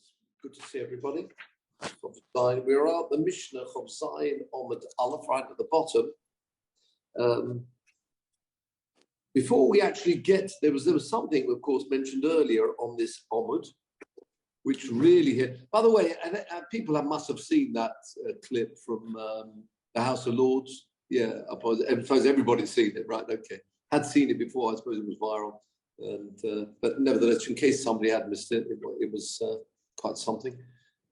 It's good to see everybody. We're out the Mishnah of Zayin Omid Aleph right at the bottom. Before we actually get, there was something, of course, mentioned earlier on this Omid, which really hit. By the way, and people must have seen that clip from the House of Lords. Yeah, I suppose everybody's seen it, right? Okay, had seen it before. I suppose it was viral, and but nevertheless, in case somebody had missed it, it was quite something.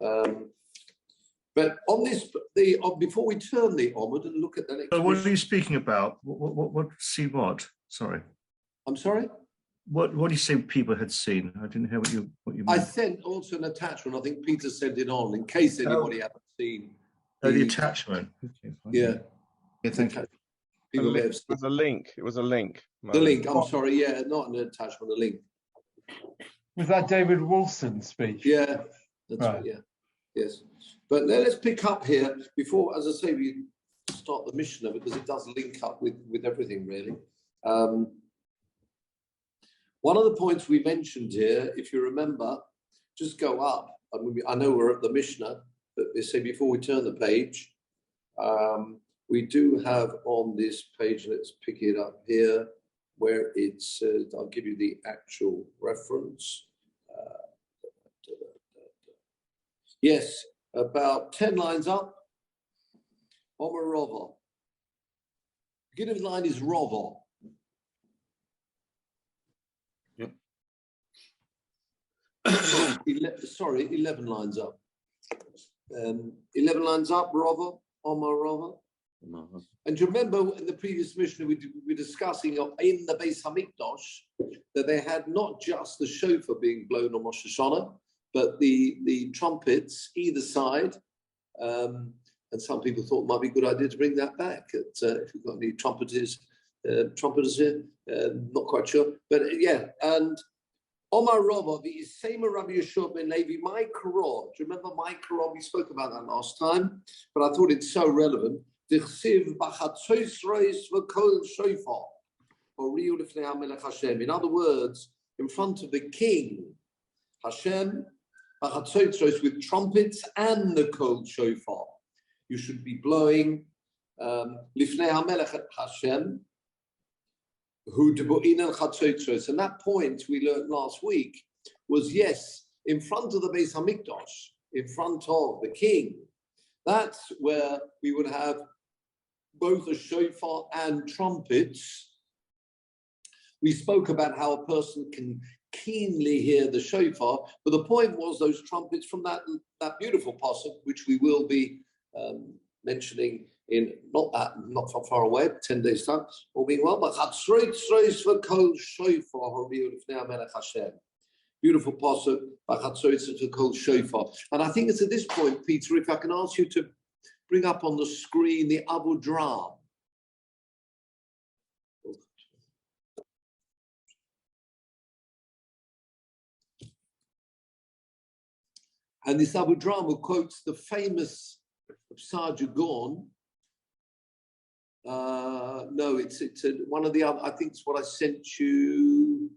But on this, before we turn the Omid and look at the next. So what are you speaking about? What? See what? Sorry. I'm sorry. What do you say people had seen? I didn't hear what you meant. I sent also an attachment. I think Peter sent it on in case anybody hadn't seen. The attachment. Okay, fine. Yeah. Yeah, thank you. People may have seen. It was a link. It was a link. The link. I'm sorry. Yeah, not an attachment. A link. Was that David Wolfson's speech? Yeah, that's right. Yeah, yes. But let's pick up here before, as I say, we start the Mishnah because it does link up with everything really. One of the points we mentioned here, if you remember, just go up. I know we're at the Mishnah, but they say before we turn the page, we do have on this page, let's pick it up here, where it says, I'll give you the actual reference. Yes, about 10 lines up, Omer Rova. Beginning line is Rova. Yep. 11 lines up. 11 lines up, Rova, Omer Rova. And do you remember in the previous Mishnah we were discussing in the Beis Hamikdash that they had not just the shofar being blown on Rosh Hashanah, but the trumpets either side. And some people thought it might be a good idea to bring that back. If we've got any trumpeters here, not quite sure. But yeah, and Omar Rava, the Isema Rabbi Yeshua ben Levi, my Korah. Do you remember my Korah? We spoke about that last time, but I thought it's so relevant. In other words, in front of the king, Hashem, with trumpets and the kol shofar. You should be blowing Lifnei HaMelech Hashem, who debu'in chatzotros. And that point we learned last week was, yes, in front of the Beis Hamikdash, in front of the king. That's where we would have both a shofar and trumpets. We spoke about how a person can keenly hear the shofar, but the point was those trumpets from that beautiful pasuk, which we will be mentioning in not far away, 10 days time, all being well. But beautiful pasuk, and I think it's at this point, Peter, if I can ask you to bring up on the screen the Abu Dram. And this Abu Drama quotes the famous Sarja Gorn. No, it's one of the other, I think it's what I sent you.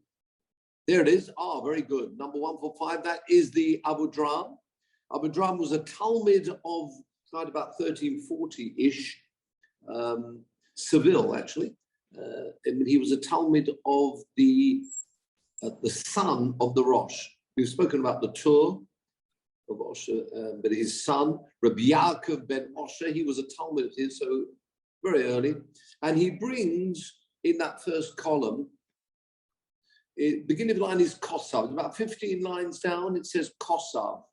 There it is. Very good. Number 145. That is the Abu Dram. Abu Dram was a Talmud of about 1340-ish, Seville, actually. And he was a Talmud of the son of the Rosh. We've spoken about the Tur of Osher, but his son, Rabbi Yaakov ben Osher, he was a Talmud of his, so very early. And he brings in that first column, beginning of the line is Kosav. About 15 lines down, it says Kosav.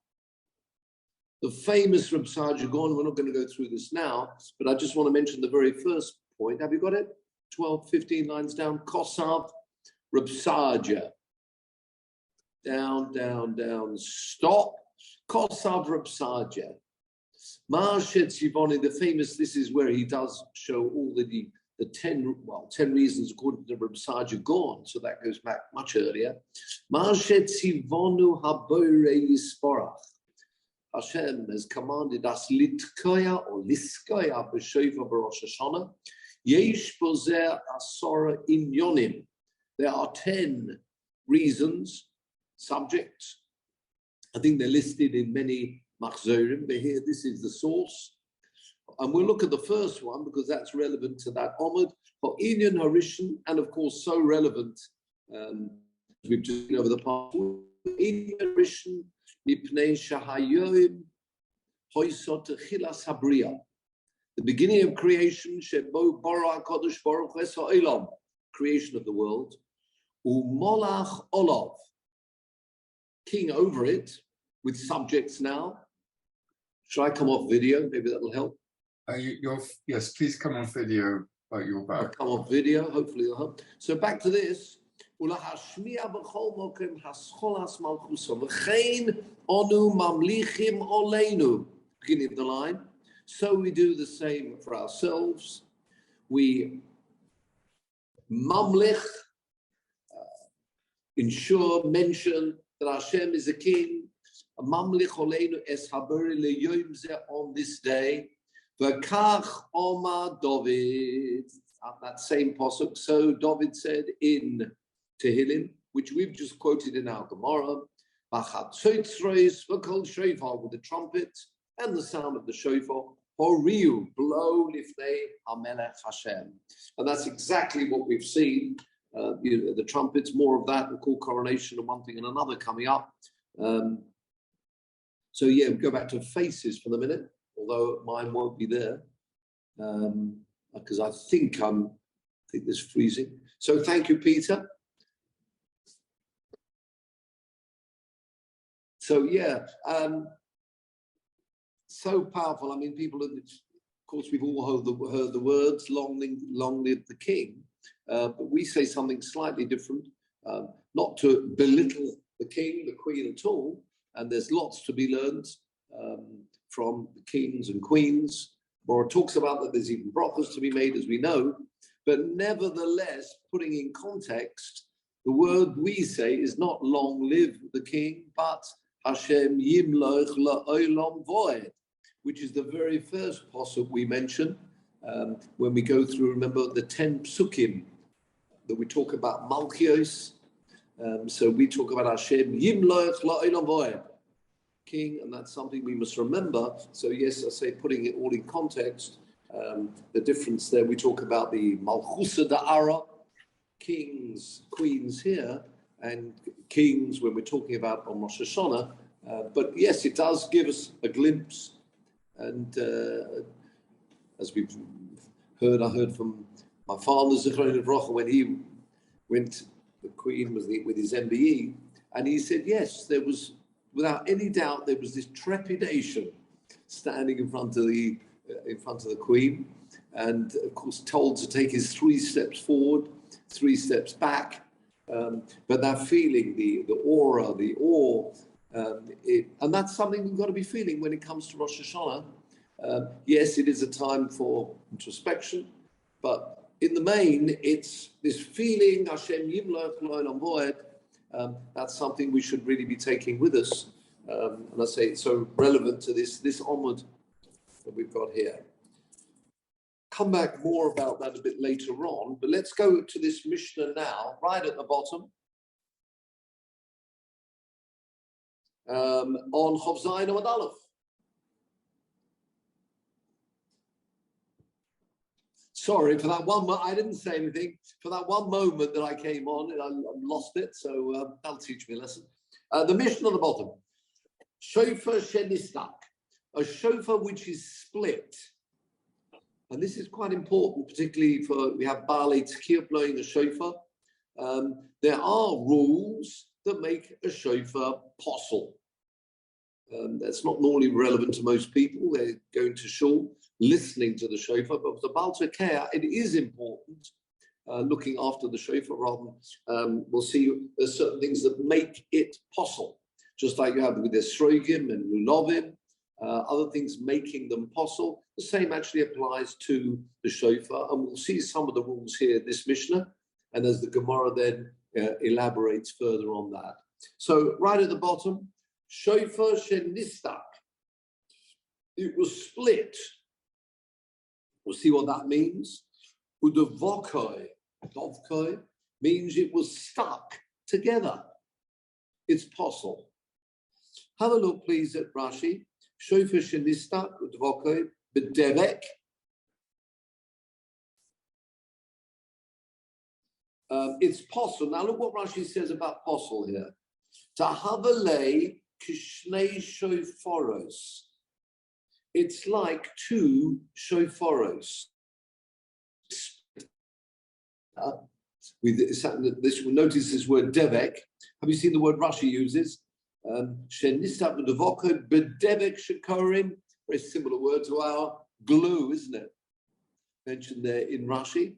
The famous Reb Sarja Gaon, we're not going to go through this now, but I just want to mention the very first point. Have you got it? 12, 15 lines down. Kosav, Reb Sarja. Down, down, down. Stop. Kosav Reb Sarja. Marshet Sivoni, the famous, this is where he does show all the 10 reasons according to Reb Sarja Gaon, so that goes back much earlier. Marshet Sivonu Haboire Yisporach. Hashem has commanded us litkoya or liskoya b'shofar b'Rosh Hashanah. Yesh bozer asora inyonim. There are 10 reasons, subjects, I think they're listed in many machzorim, but here this is the source. And we'll look at the first one because that's relevant to that Omid, for Inyan Harishan, and of course so relevant, we've just seen over the past. Inyan Harishan, Mipnei Shahayoim, Hoysot Chilas Habriya. The beginning of creation, Shebo Bara Kodesh Baruch Ha'olam, creation of the world, Umolach Olav, king over it, with subjects now. Should I come off video? Maybe that'll help. Yes, please come on video at your back. I'll come off video, hopefully it'll help. So back to this. Beginning of the line. So we do the same for ourselves. We mamlich, ensure, mention that Hashem is a king. Mamlich oleinu es haberi leyom zeh, on this day. V'kach Omar David, at that same pasuk. So David said in Tehillim, which we've just quoted in our Gemara, B'chatzotzros v'kol shofar, with the trumpet and the sound of the shofar, horiu, blow lifnei hamelech Hashem. And that's exactly what we've seen. The trumpets, more of that, we'll call coronation and one thing and another coming up. So yeah, we'll go back to faces for the minute, although mine won't be there, because I think this is freezing. So thank you, Peter. So yeah, so powerful. I mean, people, of course, we've all heard the words, long live the king, but we say something slightly different, not to belittle the king, the queen at all, and there's lots to be learned from the kings and queens. Or it talks about that there's even brachos to be made, as we know, but nevertheless, putting in context, the word we say is not long live the king, but Hashem yimloch la'olam voed, which is the very first pasuk we mention when we go through, remember, the 10 psukim that we talk about Malchios. So we talk about Hashem yimloch la'olam voed, king, and that's something we must remember. So yes, I say, putting it all in context, the difference there, we talk about the Malchusa Da'ara, kings, queens here, and kings when we're talking about on Rosh Hashanah. But yes, it does give us a glimpse. And as we've heard, I heard from my father, Zichron Livrocha, when he went, the Queen was with his MBE, and he said, yes, there was, without any doubt, there was this trepidation standing in front of the Queen, and of course told to take his 3 steps forward, 3 steps back. But that feeling, the aura, the awe, and that's something we've got to be feeling when it comes to Rosh Hashanah. Yes, it is a time for introspection, but in the main, it's this feeling, Hashem Yimloch Lo'olam Voed. That's something we should really be taking with us. And I say it's so relevant to this Omid that we've got here. Come back more about that a bit later on, but let's go to this Mishnah now, right at the bottom. On Chav Zayin Amud Aleph. Sorry for that one. I didn't say anything. For that one moment that I came on, I lost it. So that'll teach me a lesson. The Mishnah at the bottom. Shofar shenistak, a shofar which is split. And this is quite important, particularly for, we have Baalei Tzkiya blowing the shofar. There are rules that make a shofar posel. That's not normally relevant to most people. They're going to shul, listening to the shofar, but for the Baal Tzkiya, it is important, looking after the shofar rather than, we'll see there's certain things that make it posel, just like you have with the Srogim and Lulovim, other things making them posel. The same actually applies to the shofar, and we'll see some of the rules here in this Mishnah, and as the Gemara then elaborates further on that. So right at the bottom, shofar shenistak, it was split. We'll see what that means. Udavokoi, dovkoi, means it was stuck together. It's posel. Have a look, please, at Rashi. Shofar shenistak udvokoi b'derek. It's possible. Now look what Rashi says about possible here. Tahavalei kishnei shofaros. It's like two shofaros. With this, we'll notice this word devek. Have you seen the word Rashi uses? Shenistak udvokoi b'derek shekorim. Very similar word to our glue, isn't it? Mentioned there in Rashi.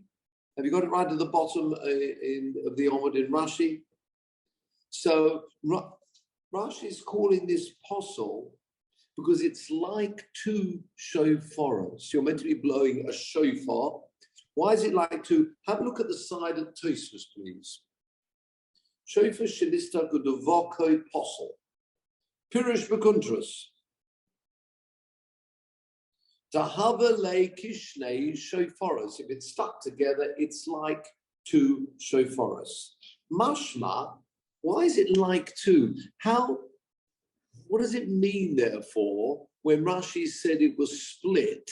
Have you got it right at the bottom of the Talmud in Rashi? So Rashi is calling this posel because it's like two shofaros. You're meant to be blowing a shofar. Why is it like two? Have a look at the side of Tosfos, please. Shofar shenistak udvokoi posel. Pirush b'kuntras. Tahavalei kishnei shofaros. If it's stuck together, it's like two shofaros. Mashma, why is it like two? What does it mean, therefore, when Rashi said it was split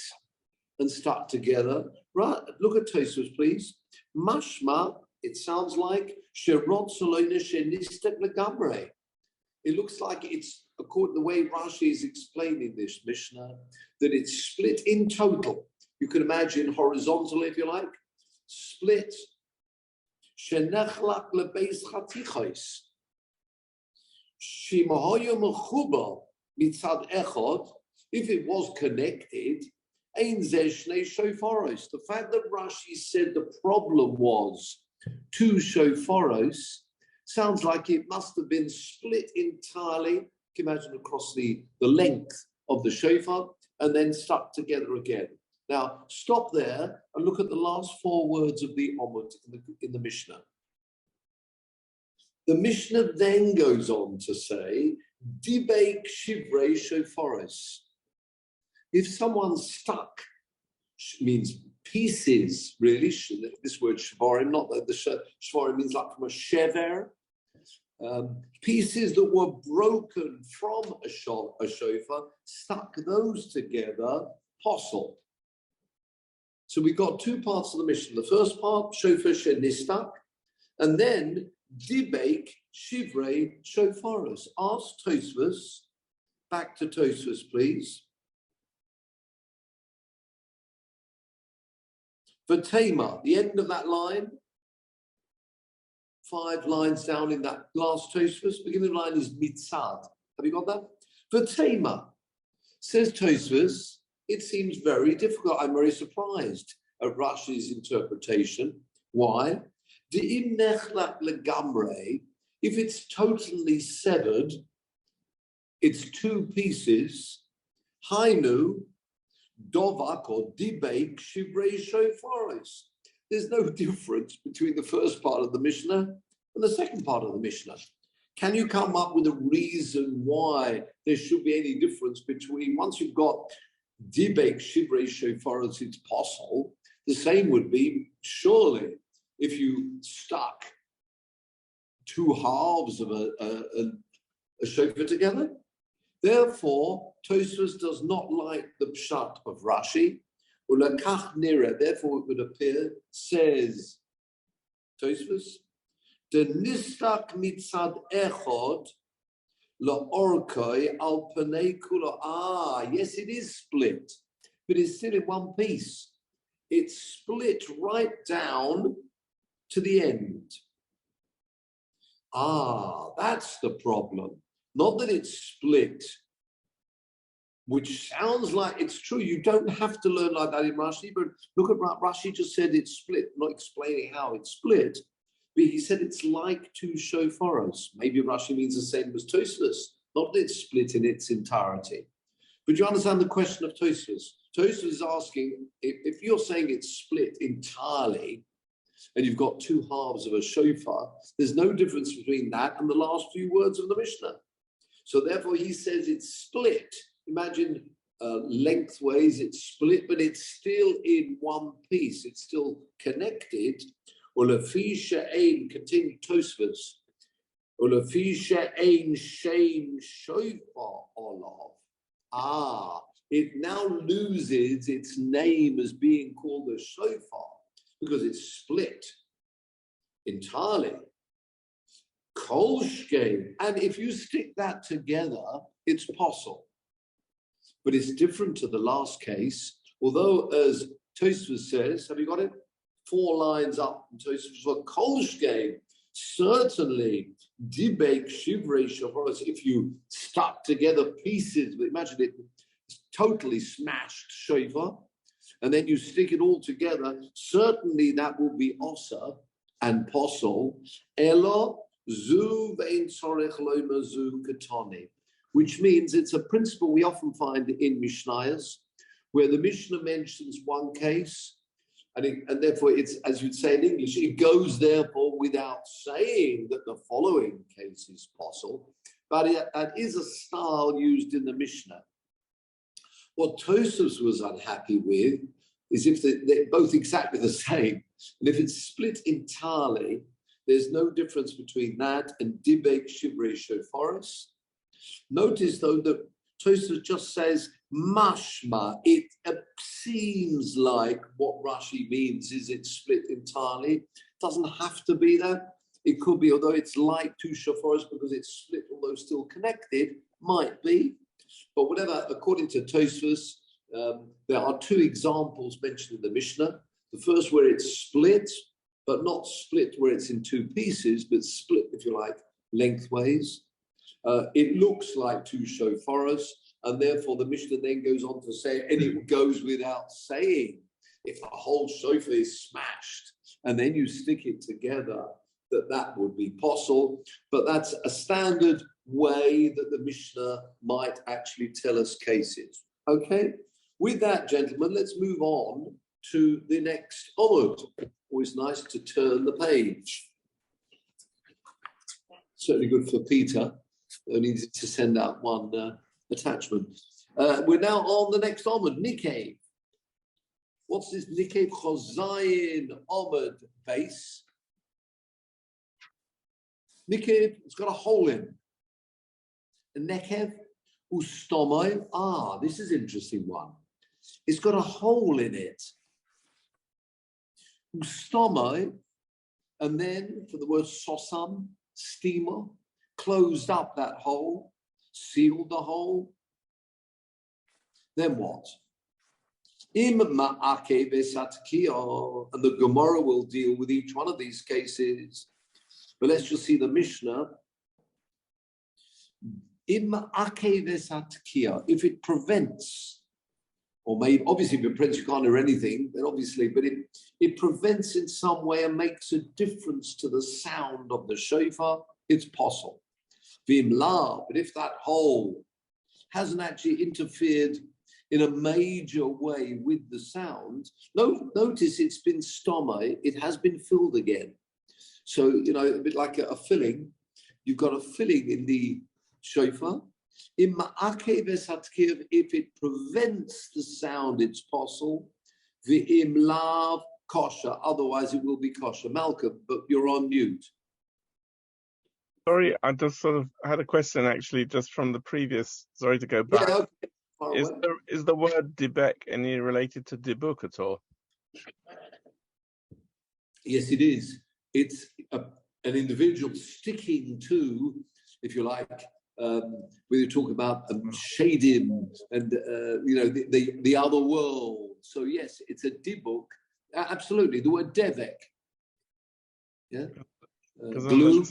and stuck together? Right, look at Tosfos, please. Mashma, it sounds like sherot soloina shenistek legamre. It looks like it's, according to the way Rashi is explaining this Mishnah, that it's split in total. You can imagine horizontally, if you like, split. Shenechlak lebeis chatichos. Shimahoyo mechuba mitzad echad. If it was connected, ein zeh shnei shofaros. The fact that Rashi said the problem was two shofaros sounds like it must have been split entirely. You can imagine across the length of the shofar and then stuck together again. Now, stop there and look at the last four words of the Talmud in the Mishnah. The Mishnah then goes on to say, Dibek shivrei shofaros. If someone stuck, means pieces, really, this word shvarim, not that the shvarim means like from a shever, pieces that were broken from a shofar, stuck those together, posel. So we've got two parts of the mission. The first part, shofar shenistak, and then dibek shivrei shofaros. Ask Tosfos, back to Tosfos, please. Vatema, the end of that line, 5 lines down in that last Tosfos, beginning line is mitzad. Have you got that? Vatema, says Tosfos, it seems very difficult. I'm very surprised at Rashi's interpretation. Why? If it's totally severed, it's two pieces. Hainu, dovak or dibek shivrei shofaros. There's no difference between the first part of the Mishnah and the second part of the Mishnah. Can you come up with a reason why there should be any difference between, once you've got dibek shivrei shofaros, it's possible. The same would be, surely, if you stuck two halves of a shofar together. Therefore, Tosfos does not like the pshat of Rashi. Therefore, it would appear, says Tosfos, the nistak mitzad echod la'orkoi al panei kula. Yes, it is split, but it's still in one piece. It's split right down to the end. That's the problem. Not that it's split, which sounds like it's true. You don't have to learn like that in Rashi, but look at Rashi just said it's split, not explaining how it's split. But he said it's like two shofaros. Maybe Rashi means the same as Tosfos, not that it's split in its entirety. But you understand the question of Tosfos? Tosfos is asking, if you're saying it's split entirely, and you've got two halves of a shofar, there's no difference between that and the last few words of the Mishnah. So therefore he says it's split. Imagine lengthways, it's split, but it's still in one piece. It's still connected. Or Lafisha Ain, continue Tosfos. ולפי שאין שם שופר עליו. It now loses its name as being called a shofar because it's split entirely. Kolshke, and if you stick that together, it's possible. But it's different to the last case, although as Tosfos says, have you got it? 4 lines up in Tosfos for Kolshke, certainly dibek shivrei shofaros, if you stuck together pieces, imagine it totally smashed shofar, and then you stick it all together, certainly that will be osa and posel. Elo zu ve'in tzorech lo mazu katoni, which means it's a principle we often find in Mishnayos, where the Mishnah mentions one case, and therefore it's, as you'd say in English, it goes therefore without saying that the following case is possible, but it is a style used in the Mishnah. What Tosfos was unhappy with is if they're both exactly the same, and if it's split entirely, there's no difference between that and dibek shivrei shofaros. Notice though that Tosfos just says mashma. It seems like what Rashi means is it's split entirely. It doesn't have to be that. It could be, although it's like 2 shofaros because it's split, although still connected, might be. But whatever, according to Tosfos, there are 2 examples mentioned in the Mishnah. The first where it's split, but not split where it's in 2 pieces, but split, if you like, lengthways. It looks like 2 shofaros, and therefore the Mishnah then goes on to say, and it goes without saying, if the whole shofar is smashed, and then you stick it together, that would be possible. But that's a standard way that the Mishnah might actually tell us cases. Okay? With that, gentlemen, let's move on to the next Talmud. Always nice to turn the page. Certainly good for Peter. Only needed to send out one attachment. We're now on the next Talmud, Nikev. What's this Nikev Chozayin Omid base? Nikev, it's got a hole in. And Nekev Ustomai. This is an interesting one. It's got a hole in it. Ustomai, and then for the word sosam, steamer, closed up that hole, sealed the hole. Then what? Im ma'ake vesatkiya, and the Gemara will deal with each one of these cases. But let's just see the Mishnah. Im ma'ake vesatkiya, if it prevents, or maybe obviously if it prevents you can't hear anything, then obviously, but it prevents in some way and makes a difference to the sound of the shofar, it's possible. V'imla, but if that hole hasn't actually interfered in a major way with the sound, notice it's been stomach, it has been filled again. So, a bit like a filling, you've got a filling in the shofar. If it prevents the sound, it's possible. V'imlav kosher, otherwise it will be kosher. Malcolm, but you're on mute. Sorry, I just sort of had a question actually just from the previous, sorry to go back. Yeah, okay. Is the word dibek any related to dibuk at all? Yes, it is. It's an individual sticking to, if you like, when you talk about shadim and the other world. So yes, it's a dibuk. Absolutely, the word devek. Yeah, glue.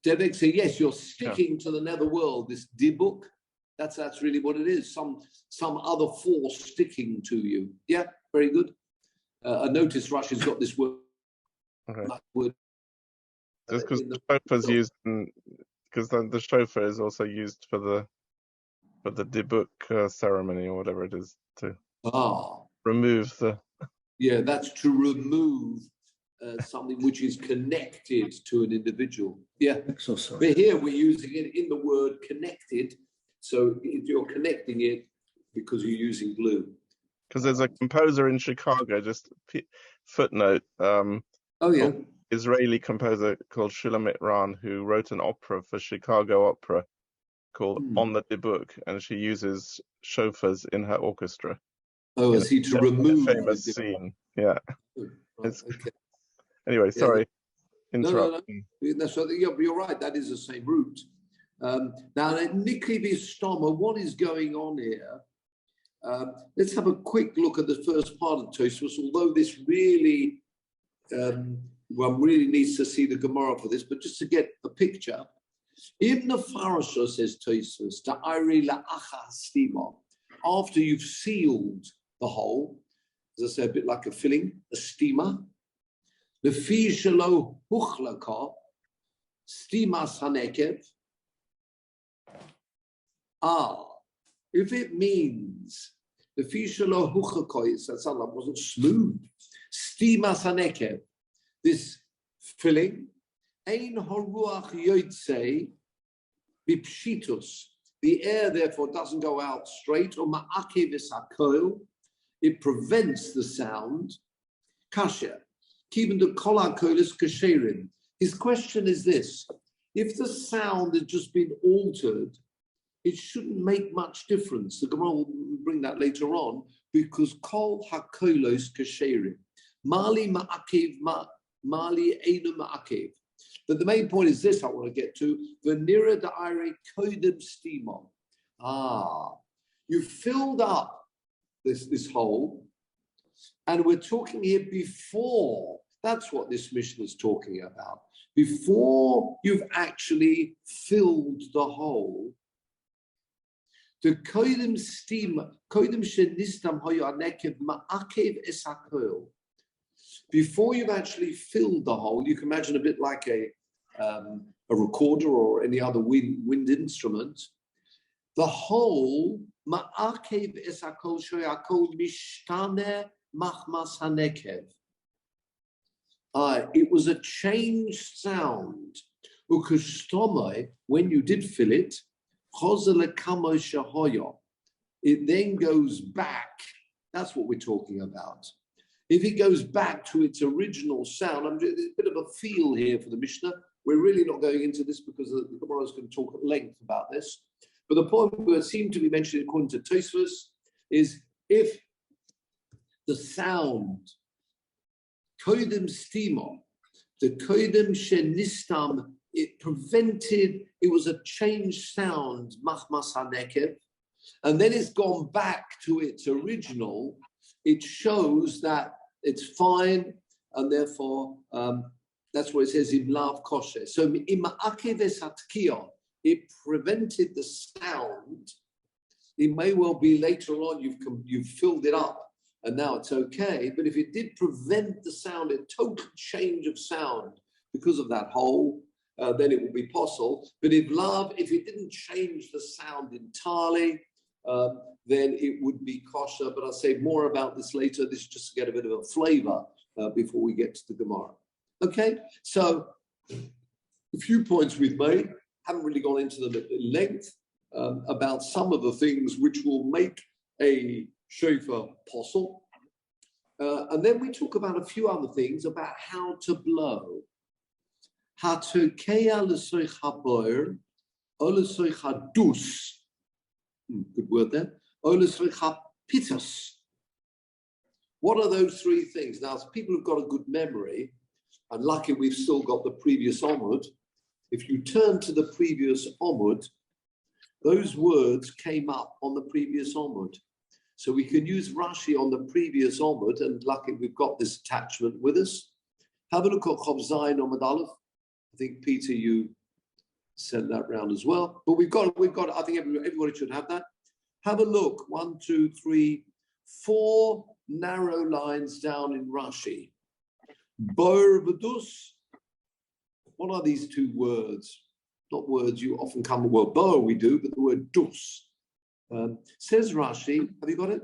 Devek. So yes, you're sticking to the netherworld. This dibuk. That's really what it is. Some other force sticking to you. Yeah, very good. I noticed Russia's got this word. Okay. Word just because the shofar's used, because the shofar is also used for the dibuk ceremony or whatever it is to remove the. Yeah, that's to remove something which is connected to an individual. Yeah, but here we're using it in the word connected. So you're connecting it because you're using glue. Because there's a composer in Chicago, just footnote. Israeli composer called Shulamit Ran, who wrote an opera for Chicago Opera called On the Dibuk, and she uses shofars in her orchestra. Oh, is he to remove a famous scene? Yeah. Oh, right, okay. Anyway, sorry. No. That's right. You're right. That is the same route. Now, Nikli Bistoma, what is going on here? Let's have a quick look at the first part of Tosfos, although this really, one really needs to see the Gemara for this, but just to get a picture. Ibn Farasha says Tosfos, Ta'ari la'acha stima, after you've sealed the hole, as I say, a bit like a filling, a steamer, the fi shelo huchlaka, stimas hanekev. If it means the fi shelo huchlaka, that sounded like it wasn't smooth. Stimas hanekev, this filling, ein haruach yotzei bipshitus. The air, therefore, doesn't go out straight. Or ma'akev esakol, it prevents the sound. Kasher. Keeping the kola kolis kasherim. His question is this: if the sound has just been altered, it shouldn't make much difference. The Gemara will bring that later on, because kol hakolos kasherim. Mali ma'akev, mali einu ma'akev. But the main point is this I want to get to. Venira da'ire kodem stima. You filled up this hole, and we're talking here before. That's what this mission is talking about. Before you've actually filled the hole, the kodem stima, kodem shenistam hoyanekev ma'akev esakol. Before you've actually filled the hole, you can imagine a bit like a recorder or any other wind instrument. The hole, ma'akev esakol shoyakol mishtane machmas hanekev. It was a changed sound. When you did fill it, it then goes back. That's what we're talking about. If it goes back to its original sound, there's a bit of a feel here for the Mishnah. We're really not going into this because the Gemara is going to talk at length about this. But the point we seem to be mentioning according to Tosfos is if the sound, kodem stima, the kodem shenistam, it prevented, it was a changed sound, machmas hanekev, and then it's gone back to its original, it shows that it's fine, and therefore that's what it says in lav kosher. So it prevented the sound. It may well be later on you've filled it up and now it's okay. But if it did prevent the sound, a total change of sound because of that hole, then it would be possible. But if it didn't change the sound entirely, then it would be kosher. But I'll say more about this later. This is just to get a bit of a flavor before we get to the Gemara. Okay, so a few points we've made. Haven't really gone into them at length about some of the things which will make a shofar possible. And then we talk about a few other things about how to blow. Good word there. What are those three things? Now, people who've got a good memory, and lucky we've still got the previous Omud. If you turn to the previous Omud, those words came up on the previous Omud. So we can use Rashi on the previous Omud, and lucky we've got this attachment with us. Have a look at Chav Zayin Omud Aleph. I think, Peter, you sent that round as well. But we've got. I think everybody should have that. Have a look. 1, 2, 3, 4 narrow lines down in Rashi. Bor v'dus. What are these two words? Not words you often come. Well, bor we do, but the word dus. Says Rashi. Have you got it?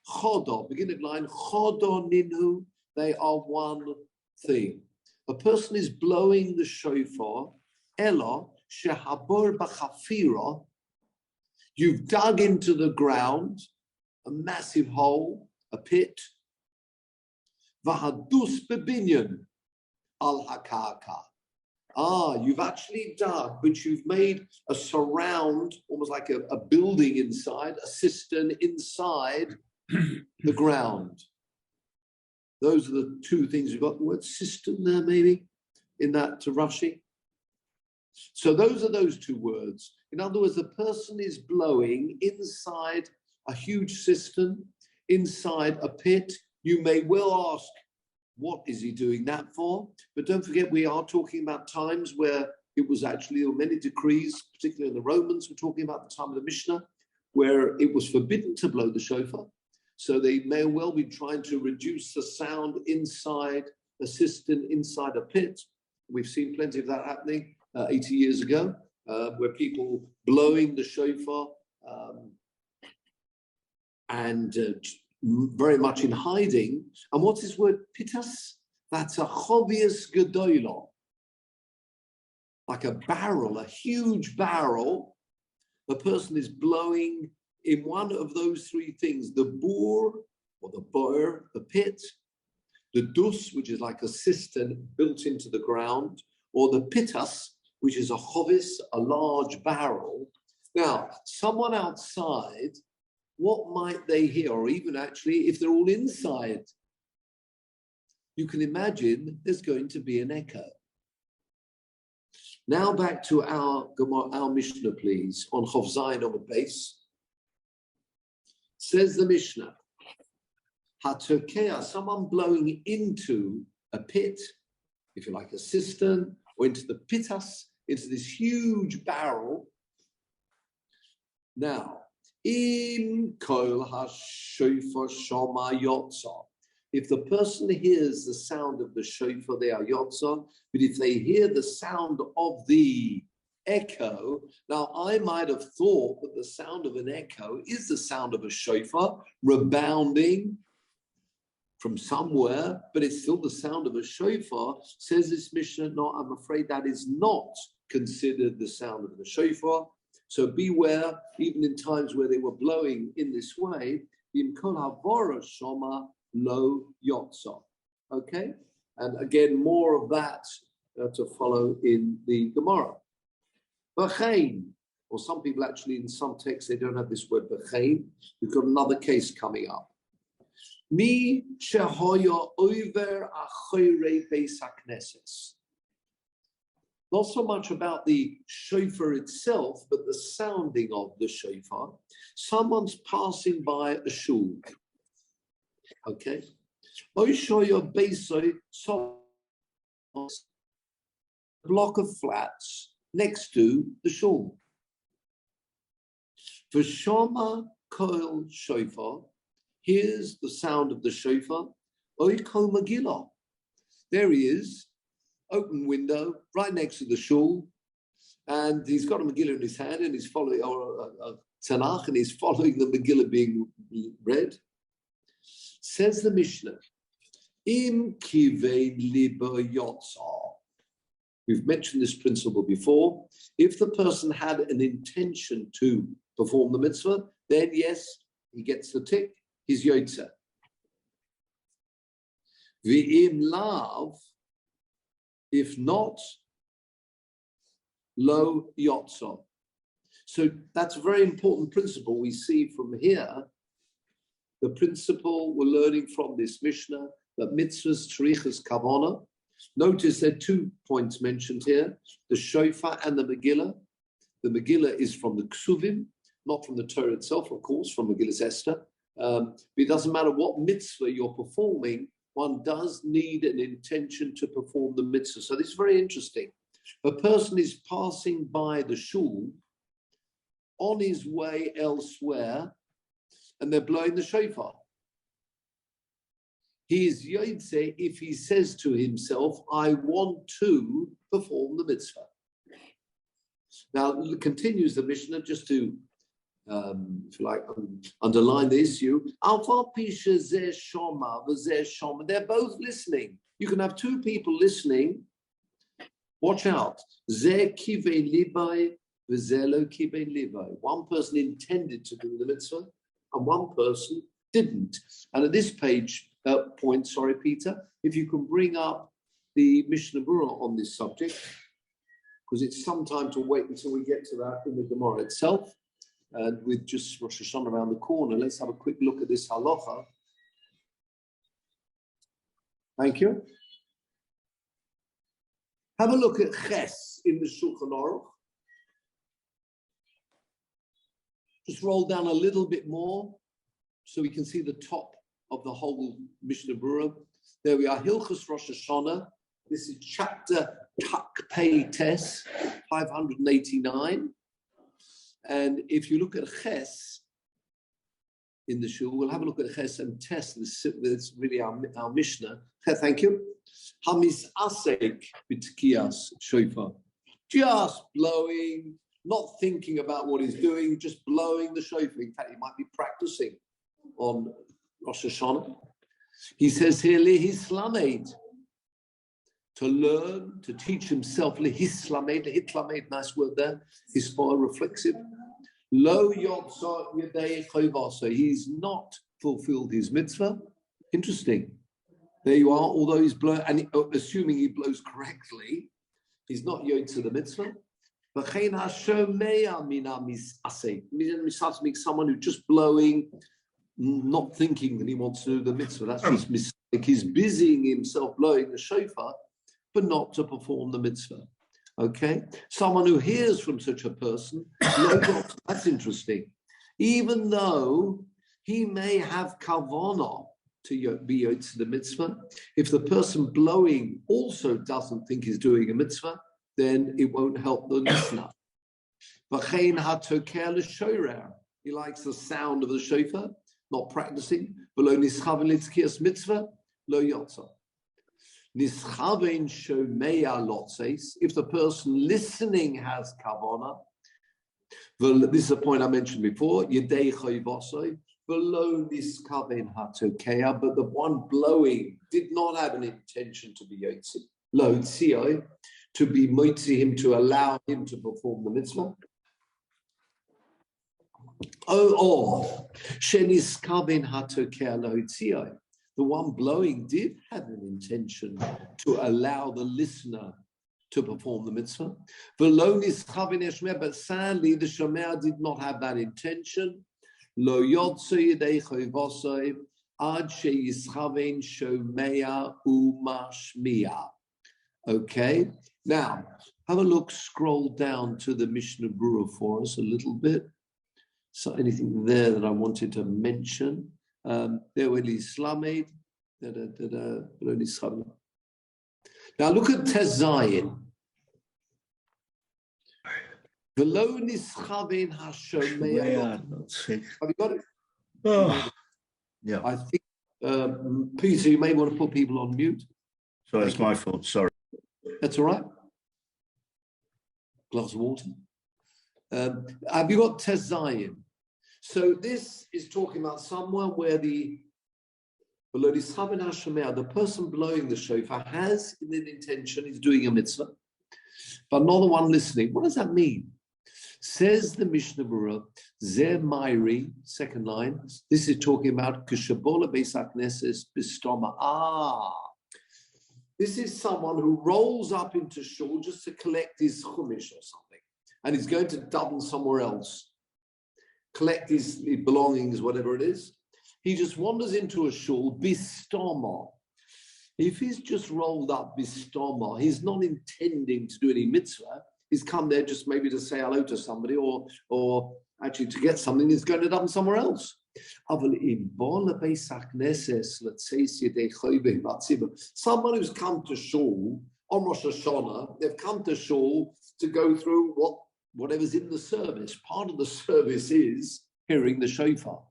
Chodo. Beginning line. Chodo ninu. They are one thing. A person is blowing the shofar. Ela shehabor b'chafira. You've dug into the ground, a massive hole, a pit. V'hadus bebinyan. al hakaka. You've actually dug, but you've made a surround, almost like a building inside, a cistern inside the ground. Those are the two things. You've got the word cistern there, maybe, in that Rashi. So those are those two words. In other words, the person is blowing inside a huge cistern, inside a pit. You may well ask, what is he doing that for? But don't forget, we are talking about times where it was actually, there were many decrees, particularly in the Romans, we're talking about the time of the Mishnah, where it was forbidden to blow the shofar. So they may well be trying to reduce the sound inside a cistern, inside a pit. We've seen plenty of that happening 80 years ago, where people blowing the shofar and very much in hiding. And what's this word, pitas? That's a chovius gedolah, like a barrel, a huge barrel. The person is blowing in one of those three things: the bur, or the boer, the pit; the dus, which is like a cistern built into the ground; or the pitas, which is a chovis, a large barrel. Now, someone outside, what might they hear? Or even actually, if they're all inside, you can imagine there's going to be an echo. Now back to our Mishnah, please, on Chof Zayin on the base. Says the Mishnah, Hatokea, someone blowing into a pit, if you like, a cistern, or into the pitas, into this huge barrel. Now, im kol ha-shofar shama yotza. If the person hears the sound of the shofar, they are yotza. But if they hear the sound of the echo, now I might have thought that the sound of an echo is the sound of a shofar rebounding from somewhere, but it's still the sound of a shofar. Says this Mishnah, no, I'm afraid that is not considered the sound of the shofar. So beware, even in times where they were blowing in this way, im kol havora shoma lo yotza. Okay? And again, more of that to follow in the Gemara. B'chein, or some people actually in some texts, they don't have this word b'chein. We've got another case coming up. Mi shehoya over achoyrei beis hakneses. Not so much about the shofar itself, but the sounding of the shofar. Someone's passing by a shul. Okay? Oishoya beisoi, so a block of flats next to the shul. V'shama kol shofar, here's the sound of the shofar. Oiko Megillah. There he is, open window, right next to the shul, and he's got a Megillah in his hand, and he's following, or a Tanakh, and he's following the Megillah being read. Says the Mishnah, Im kivei libo yotza. We've mentioned this principle before. If the person had an intention to perform the mitzvah, then yes, he gets the tick, he's yotza. V'im lav, if not, lo yotza. So that's a very important principle we see from here. The principle we're learning from this Mishnah, that mitzvahs tzrichas kavana. Notice there are 2 points mentioned here, the shofar and the Megillah. The Megillah is from the Ksuvim, not from the Torah itself, of course, from Megillah's Esther. But it doesn't matter what mitzvah you're performing, one does need an intention to perform the mitzvah. So this is very interesting. A person is passing by the shul on his way elsewhere, and they're blowing the shofar. He is yotze if he says to himself, I want to perform the mitzvah. Now, continues the Mishnah, just to, if you like, underline the issue. They're both listening. You can have 2 people listening. Watch out. One person intended to do the mitzvah, and one person didn't. And at this point, sorry, Peter, if you can bring up the Mishnah Berurah on this subject, because it's some time to wait until we get to that in the Gemara itself. And with just Rosh Hashanah around the corner, let's have a quick look at this halacha. Thank you. Have a look at Ches in the Shulchan Aruch. Just roll down a little bit more so we can see the top of the whole Mishnah Berurah. There we are, Hilchos Rosh Hashanah. This is chapter Takpei Tes, 589. And if you look at Ches in the Shul, we'll have a look at Ches and Tes. This is really our Mishnah. Thank you. Hamis Asek B'Tkiyas Shofar. Just blowing, not thinking about what he's doing, just blowing the shofar. In fact, he might be practicing on Rosh Hashanah. He says here, Lehislamed, to learn, to teach himself, Lehislamed, nice word there, Hispar, reflexive. Lo Yotza Yedei Chovasa, he's not fulfilled his mitzvah. Interesting. There you are, although he's blowing, and assuming he blows correctly, he's not yotza the mitzvah. Someone who's just blowing, not thinking that he wants to do the mitzvah. That's just mistake. He's busying himself blowing the shofar, but not to perform the mitzvah. Okay? Someone who hears from such a person, that's interesting. Even though he may have kavanah to be yotza the mitzvah, if the person blowing also doesn't think he's doing a mitzvah, then it won't help the listener. He likes the sound of the shofar, not practicing. If the person listening has kavanah, this is a point I mentioned before, but the one blowing did not have an intention to be yotzi, to be motzi him, to allow him to perform the mitzvah. Or the one blowing did have an intention to allow the listener to perform the mitzvah. But sadly, the shomer did not have that intention. Lo yotze yedei chovasei ad sheyischaven shomea umashmiya. Okay, now have a look, scroll down to the Mishnah Berurah for us a little bit. So anything there that I wanted to mention? There were Islamed. Now look at Tezayin. Have you got it? Oh, yeah. I think, Peter, you may want to put people on mute. Sorry, it's my fault. Sorry. That's all right. Glass of water. Have you got Tezayin? So this is talking about somewhere where the person blowing the shofar has an intention, he's doing a mitzvah, but not the one listening. What does that mean? Says the Mishnah Berurah, Zeh Mairi, second line, this is talking about Kushabola Beis HaKnesses Bistoma. This is someone who rolls up into shul just to collect his chumash or something, and he's going to daven somewhere else, collect his belongings, whatever it is. He just wanders into a shul, bistoma. If he's just rolled up bistoma, he's not intending to do any mitzvah. He's come there just maybe to say hello to somebody or actually to get something. He's going to daven somewhere else. Someone who's come to shul on Rosh Hashanah, they've come to shul to go through whatever's in the service. Part of the service is hearing the shofar.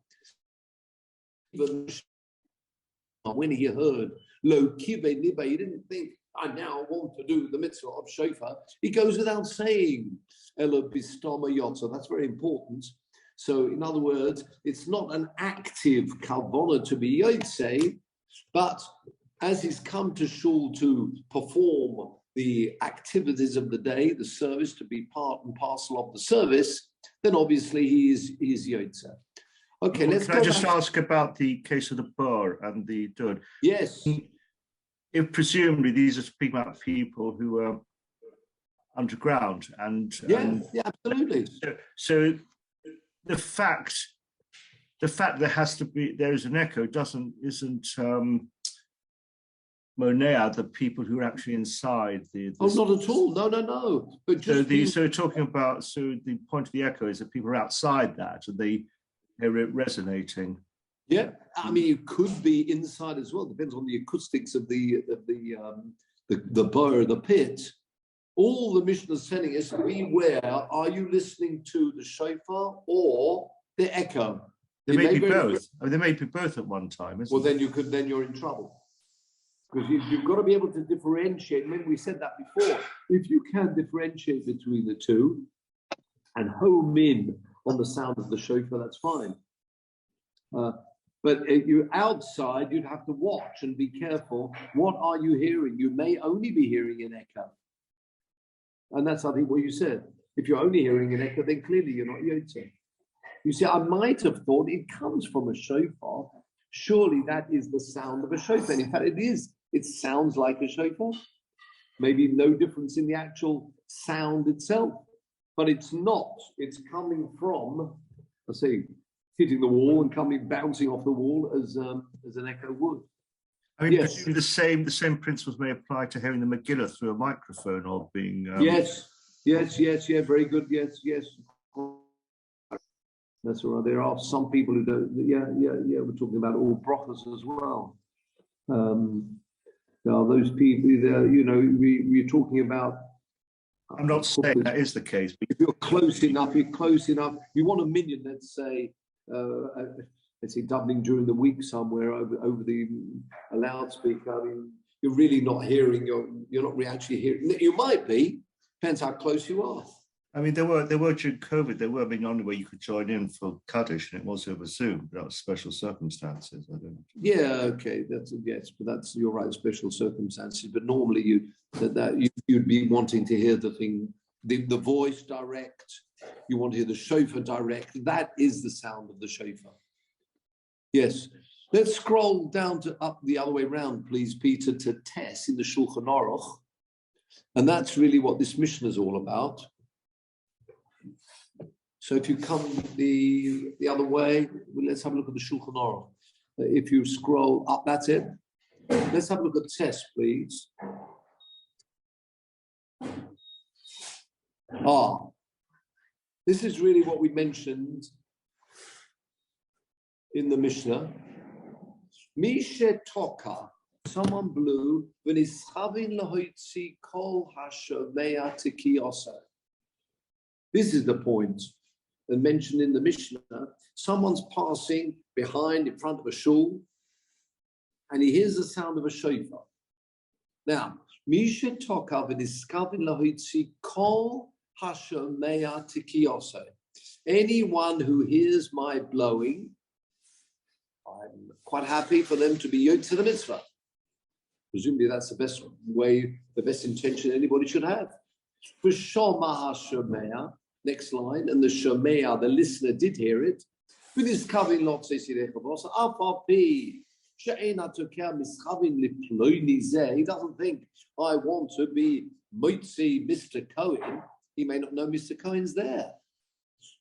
When he heard lo kive niba, he didn't think, I now want to do the mitzvah of shofar. He goes without saying elo bistama yotza. That's very important. So, in other words, it's not an active kavanah to be yotze, but as he's come to shul to perform the activities of the day, the service, to be part and parcel of the service, then obviously he is yotze. Okay, let's Can I just ask about the case of the bar and the dud? Yes. if presumably these are speaking about people who are underground and absolutely. So the fact there is an echo isn't monea the people who are actually inside the not at all. No. But just the point of the echo is that people are outside that and they hear it resonating. Yeah, I mean, you could be inside as well. Depends on the acoustics of the bar, the pit. All the Mishnah is telling us: beware. Are you listening to the shofar or the echo? They may be both. I mean, they may be both at one time. Then you're in trouble because you've got to be able to differentiate. Remember, we said that before. If you can differentiate between the two and home in on the sound of the shofar, that's fine. But if you're outside, you'd have to watch and be careful. What are you hearing? You may only be hearing an echo. And that's, I think, what you said. If you're only hearing an echo, then clearly you're not Yotze. You see, I might have thought it comes from a shofar. Surely that is the sound of a shofar. And in fact, it is. It sounds like a shofar. Maybe no difference in the actual sound itself. But it's not. It's coming from, let's see, hitting the wall and bouncing off the wall as an echo would. I mean, yes. The same principles may apply to hearing the Megillah through a microphone or being. Yes, very good. Yes. That's all right. There are some people who don't. Yeah. We're talking about all brachas as well. There are those people there. We're talking about. I'm not saying that is the case. If you're close enough. You want a minyan, let's say, doubling during the week somewhere over the loudspeaker. I mean, you're really not hearing. You're not actually hearing. You might be. Depends how close you are. I mean, there were during COVID. There were only way you could join in for Kaddish, and it was over Zoom. That was special circumstances. I don't know. Yeah, okay, you're right. Special circumstances, but normally you'd be wanting to hear the thing, the voice direct. You want to hear the shofar direct. That is the sound of the shofar. Yes. Let's scroll down up the other way around, please, Peter, to Tess in the Shulchan Aruch, and that's really what this mission is all about. So if you come the other way, let's have a look at the Shulchan Aruch. If you scroll up, that's it. Let's have a look at Tess, please. This is really what we mentioned in the Mishnah. Mishe Toka, someone blew, when he's chavin lahoitzi kol hashavea tikiosa. This is the point. And mentioned in the Mishnah, someone's passing behind in front of a shul, and he hears the sound of a shofar. Now, Misha Tokav and Iskavin Lahitzi Kol Hashomea Tikioso. Anyone who hears my blowing, I'm quite happy for them to be yod to the mitzvah. Presumably that's the best way, the best intention anybody should have. For Shoma Hashomea. Next line, and the Shomea, the listener, did hear it. With his kavin lot says he doesn't think I want to be Moitzi Mr. Cohen. He may not know Mr. Cohen's there.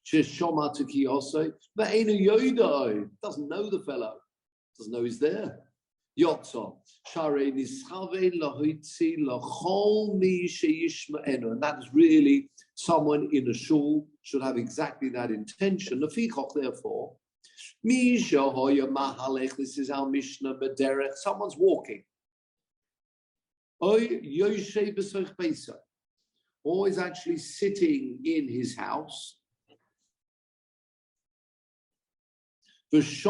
Shoma Tuki also, but Ainu Yodo doesn't know the fellow, doesn't know he's there. Yotzo. And that is really someone in a shul should have exactly that intention. Therefore, this is our Mishnah B'derech. Someone's walking. Or is actually sitting in his house. This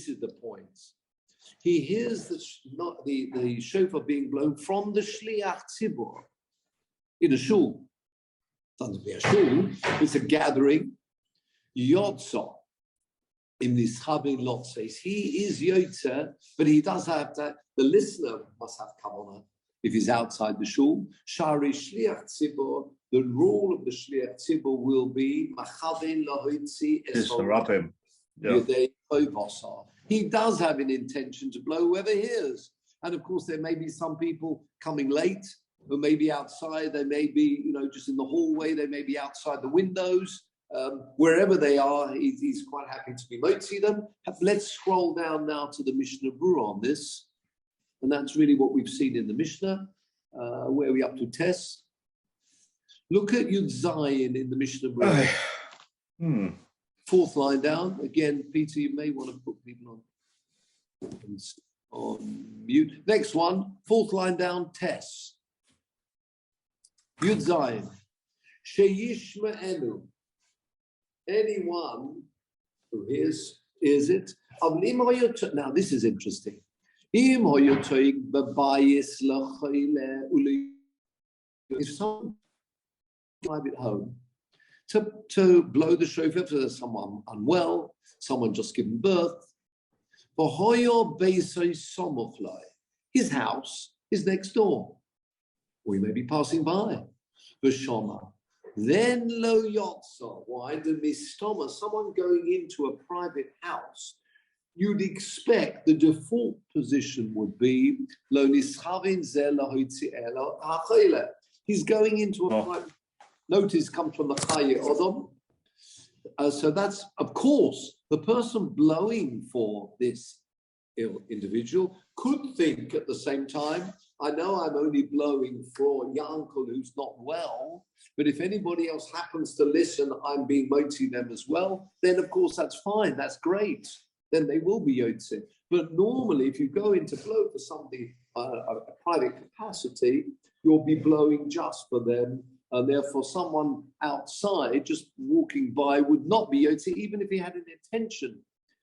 is the point. He hears the shofar being blown from the shliach tzibur in a shul. Doesn't be a shul, it's a gathering. Yotza in this Chavin Lot says he is Yotza, but he does have that. The listener must have kavanah if he's outside the shul. Shari shliach tzibur. The rule of the shliach tzibur will be machavin lahoitzi es harabim. he does have an intention to blow whoever hears. And of course, there may be some people coming late who may be outside. They may be, just in the hallway. They may be outside the windows. Wherever they are, he's quite happy to be motzi them. Let's scroll down now to the Mishnah Berurah on this. And that's really what we've seen in the Mishnah. Where are we up to Tess? Look at Yud Zayin in the Mishnah Berurah. Fourth line down. Again, Peter, you may want to put people on mute. Next one, fourth line down, Tess. Yud Zayin. Sheyishma enu. Anyone who hears it. Now, this is interesting. If someone private home to blow the shofar for someone unwell, someone just given birth, his house is next door, or he may be passing by. Then lo yotza, why the mistoma, someone going into a private house, you'd expect the default position would be lo nischavin ze lahoitzi elo hachile. He's going into a private. Notice comes from the chaye odom. So that's, of course, the person blowing for this ill individual could think at the same time, I know I'm only blowing for Yankel who's not well, but if anybody else happens to listen, I'm being motzi them as well, then of course that's fine, that's great. Then they will be yotze. But normally, if you go in to blow for somebody, a private capacity, you'll be blowing just for them. And therefore, someone outside just walking by would not be yotze, even if he had an intention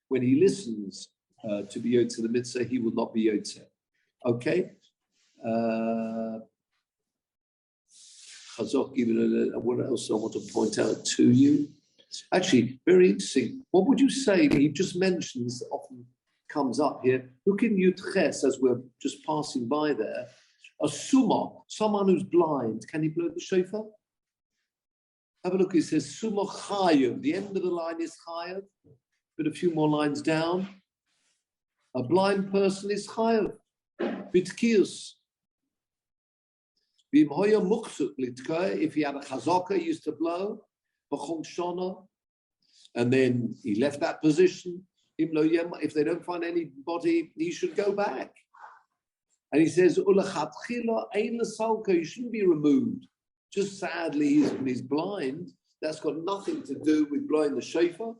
when he listens to be yotze the mitzvah, he will not be yotze. Okay? What else I want to point out to you? Actually, very interesting. What would you say? He just mentions, often comes up here. Look in Yud Ches as we're just passing by there. A summa, someone who's blind, can he blow the shofar? Have a look. It says summa chayav. The end of the line is chayav, but a few more lines down. A blind person is chayav. Bitkius. If he had a chazaka, he used to blow. And then he left that position. If they don't find anybody, he should go back. And he says, you shouldn't be removed. Just sadly, he's blind. That's got nothing to do with blowing the shofar.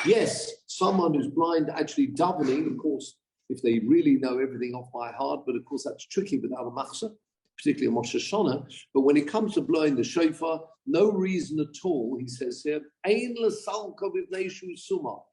Yes, someone who's blind actually davening, of course, if they really know everything off by heart, but of course that's tricky without a machzor, particularly a Moshe Shana. But when it comes to blowing the shofar, no reason at all, he says here, Ein l'salka v'vnei shu sumah.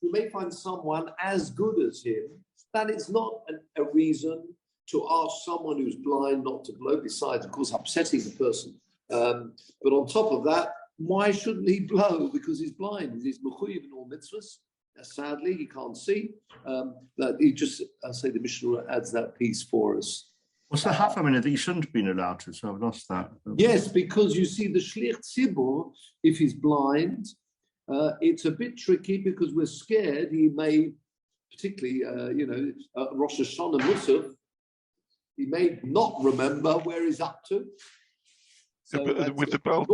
You may find someone as good as him. That is not a reason to ask someone who's blind not to blow, besides, of course, upsetting the person. But on top of that, why shouldn't he blow? Because he's blind. He's mechuyev in all mitzvahs. Sadly, he can't see. That he just, I say the Mishnah adds that piece for us. What's the half? I mean, that you shouldn't have been allowed to, so I've lost that. Yes, because you see, the shlich tzibur, if he's blind, it's a bit tricky because we're scared he may, particularly, Rosh Hashanah Musaf, he may not remember where he's up to. So but with the Baal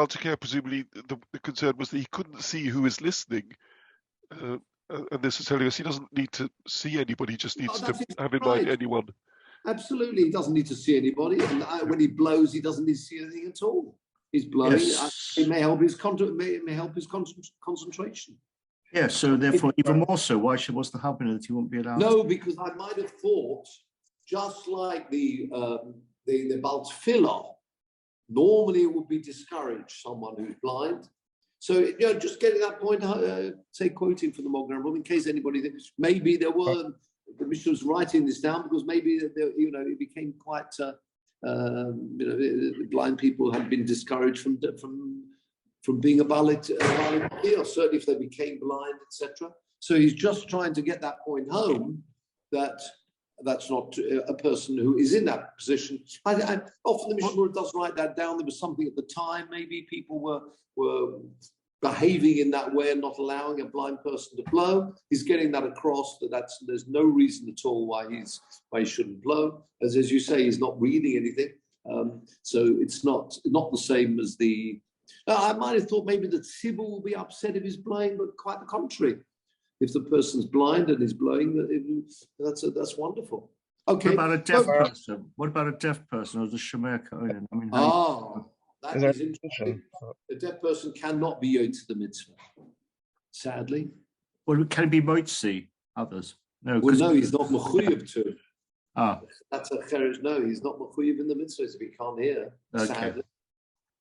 Tekeh, presumably the concern was that he couldn't see who is listening. And this is telling us he doesn't need to see anybody, he just needs to have in mind anyone. Absolutely, he doesn't need to see anybody. And when he blows, he doesn't need to see anything at all. He's blowing. Yes. It may help his concentration. Yeah, so therefore, even more so, what's the happening that he won't be allowed? No, because I might have thought, just like the Baal Tefillah, normally it would be discouraged, someone who's blind. So, just getting that point, say quoting from the Mogram, in case anybody thinks, maybe the Mishnah was writing this down because maybe, it became quite, blind people had been discouraged from being a Balit, or certainly if they became blind, etc. So he's just trying to get that point home that that's not a person who is in that position. Often the Mishnah does write that down. There was something at the time, maybe people were behaving in that way and not allowing a blind person to blow. He's getting that across that there's no reason at all why he shouldn't blow. As you say, he's not reading anything. So it's not the same as the. I might have thought maybe the tzibur will be upset if he's blowing, but quite the contrary. If the person's blind and is blowing, that's wonderful. Okay. What about a deaf person? What about a deaf person or the Shemer Kohen? I mean, that is interesting. A deaf person cannot be yod to the mitzvah, sadly. Well, can it be moitzi? Others? No. Well, no, he's not mechuyev to. That's a cheresh. No, he's not mechuyev in the mitzvah if he can't hear. Sadly.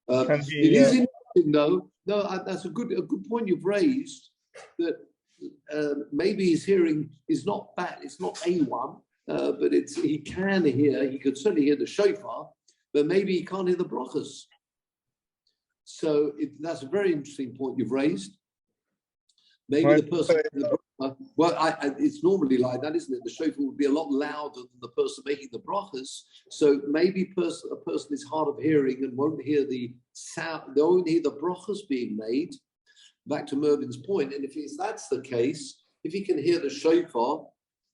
Okay. It is interesting, though. No, that's a good point you've raised. That maybe his hearing is not bad. It's not A1, but he can hear. He could certainly hear the shofar, but maybe he can't hear the brachas. So that's a very interesting point you've raised. Maybe the person. It's normally like that, isn't it? The shofar would be a lot louder than the person making the brachas. So maybe a person is hard of hearing and won't hear the sound. They won't hear the brachas being made. Back to Mervin's point, and if that's the case, if he can hear the shofar,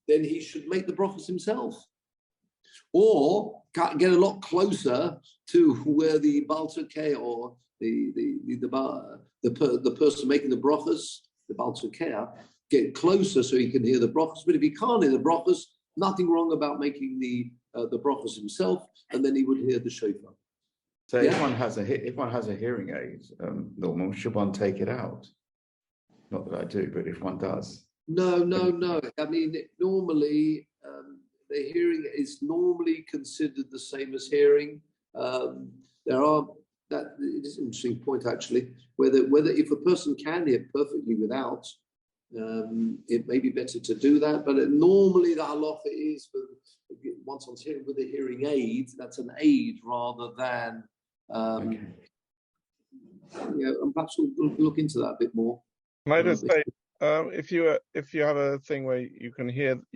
then he should make the brachas himself, or get a lot closer to where the Baal Tzokeh or the person making the brachas, the Baal Tzokeh, get closer so he can hear the brachas. But if he can't hear the brachas, nothing wrong about making the brachas himself, and then he would hear the shofar. So if one has a hearing aid, normal, should one take it out? Not that I do, but if one does. No. I mean, normally the hearing is normally considered the same as hearing. It is an interesting point actually. Whether if a person can hear perfectly without, it may be better to do that. But normally the halacha is once one's hearing with a hearing aid, that's an aid rather than. Okay. And perhaps we'll look into that a bit more. Can I just say, if you have a thing where you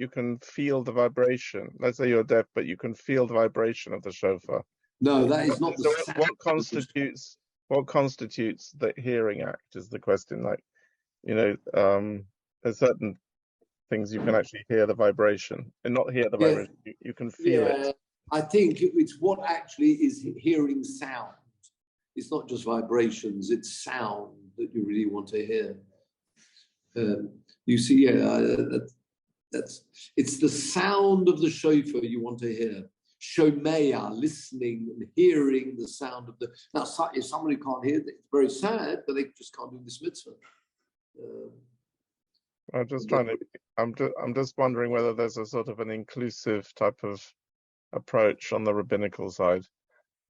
can feel the vibration. Let's say you're deaf, but you can feel the vibration of the shofar. No, that is not the sound. What constitutes the hearing act is the question. Like, there's certain things you can actually hear the vibration and not hear the vibration. You can feel it. I think it's what actually is hearing sound. It's not just vibrations, it's sound that you really want to hear. You see, it's the sound of the shofar you want to hear. Shomeya, listening and hearing the sound of the. Now, if somebody can't hear, it's very sad, but they just can't do this mitzvah. I'm just wondering whether there's a sort of an inclusive type of approach on the rabbinical side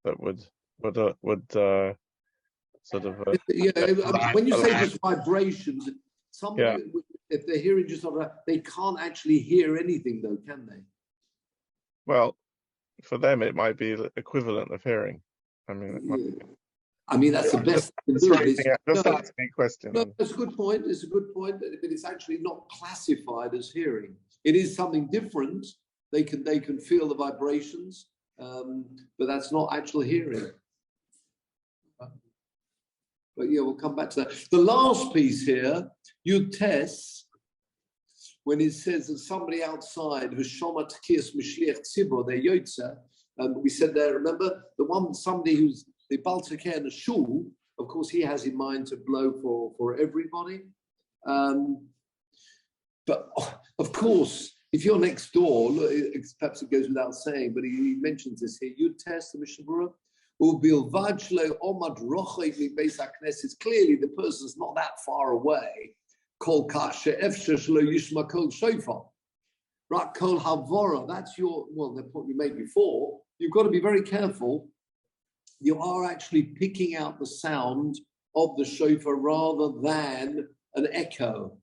that would sort of. When you say just vibrations, if they're hearing just like that, they can't actually hear anything, though, can they? Well, for them, it might be the equivalent of hearing. I mean, that's the best. Just asking a question. No, it's a good point. It's a good point, but it's actually not classified as hearing. It is something different. They can feel the vibrations, but that's not actual hearing. But we'll come back to that. The last piece here, Yud Tes, when it says that somebody outside was Shoma Tkiyas Mishliach Tzibor, they're Yotze, we said there, remember, somebody who's the Baal Tzokeh in the shul, of course, he has in mind to blow for everybody. But of course, if you're next door, perhaps it goes without saying, but he mentions this here, Yud Tes, the Mishnah Berurah, it's clearly the person's not that far away. Kol kasha efshesh lo yishma kol shofar. Right, kol havora. That's the point we made before. You've got to be very careful. You are actually picking out the sound of the shofar rather than an echo.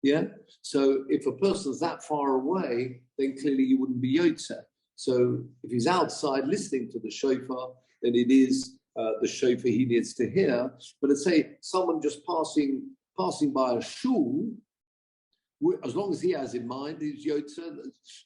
Yeah. So if a person's that far away, then clearly you wouldn't be yotze. So if he's outside listening to the shofar, then it is the shofar he needs to hear. But let's say someone just passing by a shul, as long as he has in mind his Yotzer,